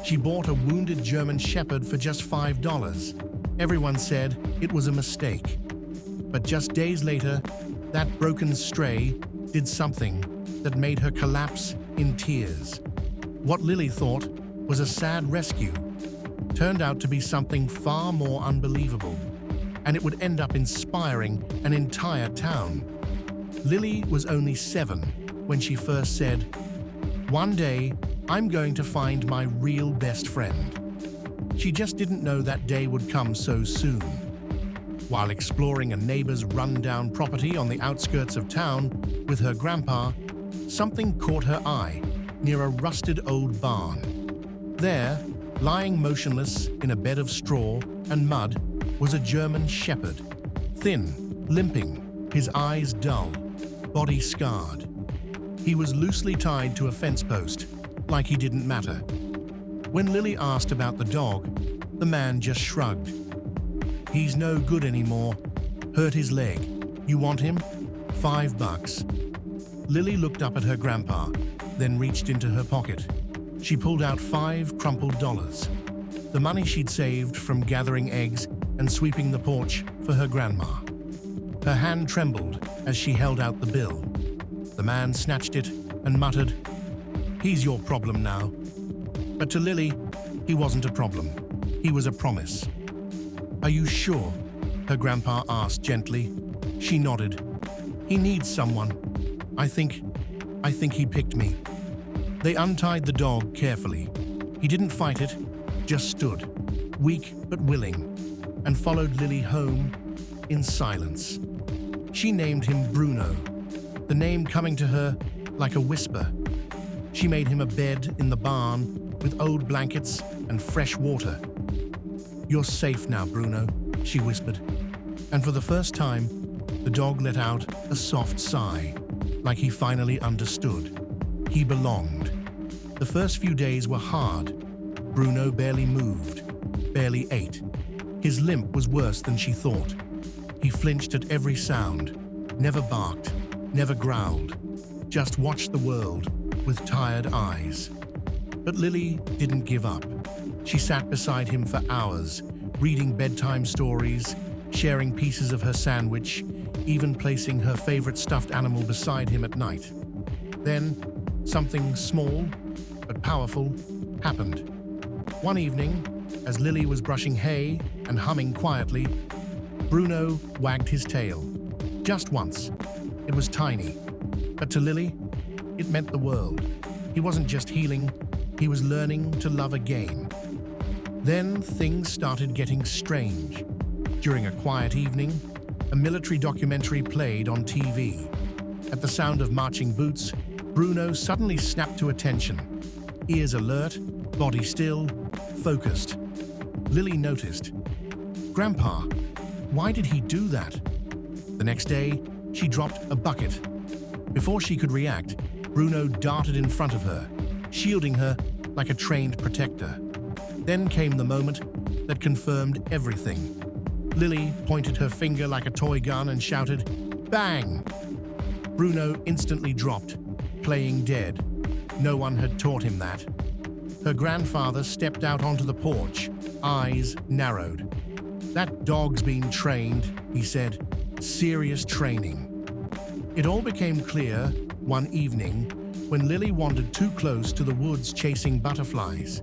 She bought a wounded German Shepherd for just $5. Everyone said it was a mistake. But just days later, that broken stray did something that made her collapse in tears. What Lily thought was a sad rescue turned out to be something far more unbelievable, and it would end up inspiring an entire town. Lily was only 7 when she first said, "One day, I'm going to find my real best friend." She just didn't know that day would come so soon. While exploring a neighbor's run-down property on the outskirts of town with her grandpa, something caught her eye near a rusted old barn. There, lying motionless in a bed of straw and mud, was a German Shepherd, thin, limping, his eyes dull, body scarred. He was loosely tied to a fence post, like he didn't matter. When Lily asked about the dog, the man just shrugged. "He's no good anymore. Hurt his leg. You want him? $5. Lily looked up at her grandpa, then reached into her pocket. She pulled out 5 crumpled dollars, the money she'd saved from gathering eggs and sweeping the porch for her grandma. Her hand trembled as she held out the bill. The man snatched it and muttered, "He's your problem now." But to Lily, he wasn't a problem. He was a promise. "Are you sure?" her grandpa asked gently. She nodded. "He needs someone. I think he picked me." They untied the dog carefully. He didn't fight it, just stood, weak but willing, and followed Lily home in silence. She named him Bruno, the name coming to her like a whisper. She made him a bed in the barn with old blankets and fresh water. "You're safe now, Bruno," she whispered. And for the first time, the dog let out a soft sigh, like he finally understood. He belonged. The first few days were hard. Bruno barely moved, barely ate. His limp was worse than she thought. He flinched at every sound, never barked, never growled, just watched the world with tired eyes. But Lily didn't give up. She sat beside him for hours, reading bedtime stories, sharing pieces of her sandwich, even placing her favorite stuffed animal beside him at night. Then, something small but powerful happened. One evening, as Lily was brushing hay and humming quietly, Bruno wagged his tail. Just once. It was tiny, but to Lily, it meant the world. He wasn't just healing, he was learning to love again. Then things started getting strange. During a quiet evening, a military documentary played on TV. At the sound of marching boots, Bruno suddenly snapped to attention. Ears alert, body still, focused. Lily noticed. "Grandpa, why did he do that?" The next day, she dropped a bucket. Before she could react, Bruno darted in front of her, shielding her like a trained protector. Then came the moment that confirmed everything. Lily pointed her finger like a toy gun and shouted, "Bang!" Bruno instantly dropped, playing dead. No one had taught him that. Her grandfather stepped out onto the porch, eyes narrowed. "That dog's been trained," he said. "Serious training." It all became clear one evening when Lily wandered too close to the woods chasing butterflies.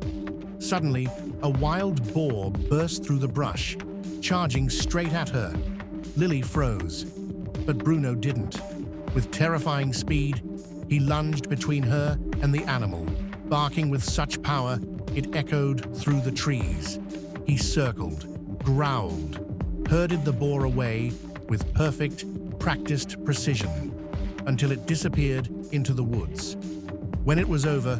Suddenly, a wild boar burst through the brush, charging straight at her. Lily froze, but Bruno didn't. With terrifying speed, he lunged between her and the animal, barking with such power it echoed through the trees. He circled, growled, herded the boar away with perfect, practiced precision, until it disappeared into the woods. When it was over,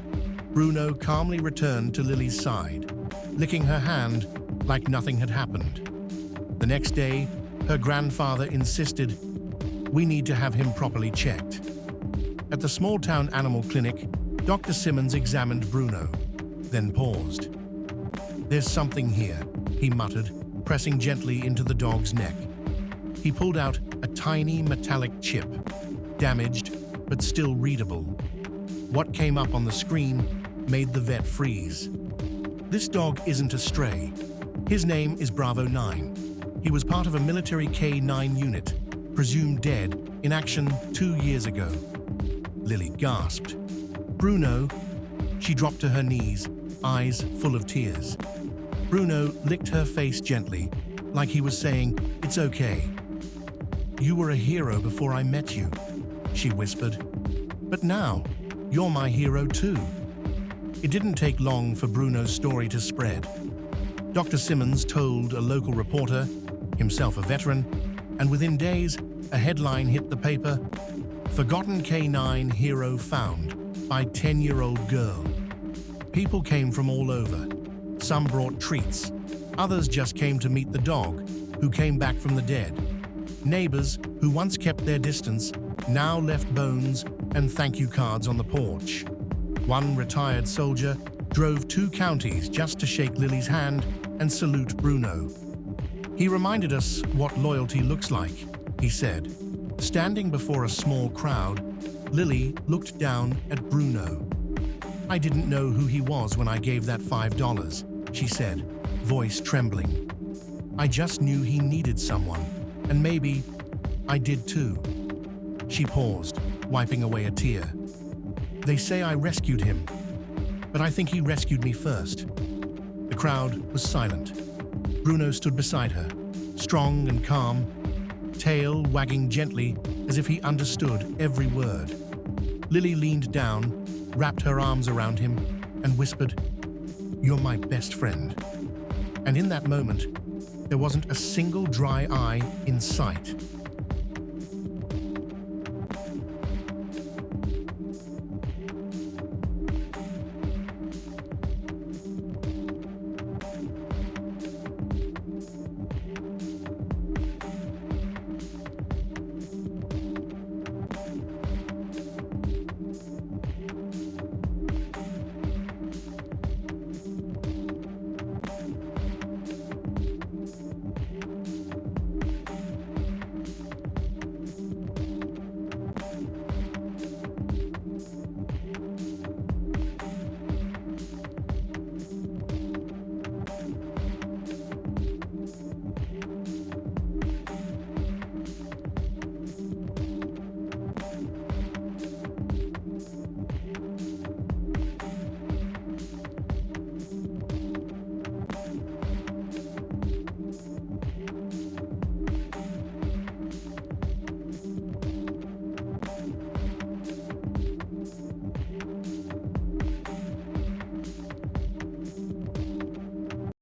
Bruno calmly returned to Lily's side, licking her hand like nothing had happened. The next day, her grandfather insisted, "We need to have him properly checked." At the small-town animal clinic, Dr. Simmons examined Bruno, then paused. "There's something here," he muttered, pressing gently into the dog's neck. He pulled out a tiny metallic chip, damaged but still readable. What came up on the screen made the vet freeze. This dog isn't a stray. His name is Bravo 9. He was part of a military K-9 unit, presumed dead, in action 2 years ago. Lily gasped. Bruno. She dropped to her knees, eyes full of tears. Bruno licked her face gently, like he was saying, "It's okay. You were a hero before I met you," she whispered. "But now, you're my hero too." It didn't take long for Bruno's story to spread. Dr. Simmons told a local reporter, himself a veteran, and within days, a headline hit the paper, "Forgotten K-9 Hero Found by 10-year-old Girl." People came from all over. Some brought treats. Others just came to meet the dog, who came back from the dead. Neighbors, who once kept their distance, now left bones and thank you cards on the porch. One retired soldier drove 2 counties just to shake Lily's hand and salute Bruno. "He reminded us what loyalty looks like," he said. Standing before a small crowd, Lily looked down at Bruno. "I didn't know who he was when I gave that $5, she said, voice trembling. "I just knew he needed someone, and maybe I did too." She paused, wiping away a tear. "They say I rescued him, but I think he rescued me first." The crowd was silent. Bruno stood beside her, strong and calm, tail wagging gently as if he understood every word. Lily leaned down, wrapped her arms around him, and whispered, "You're my best friend." And in that moment, there wasn't a single dry eye in sight.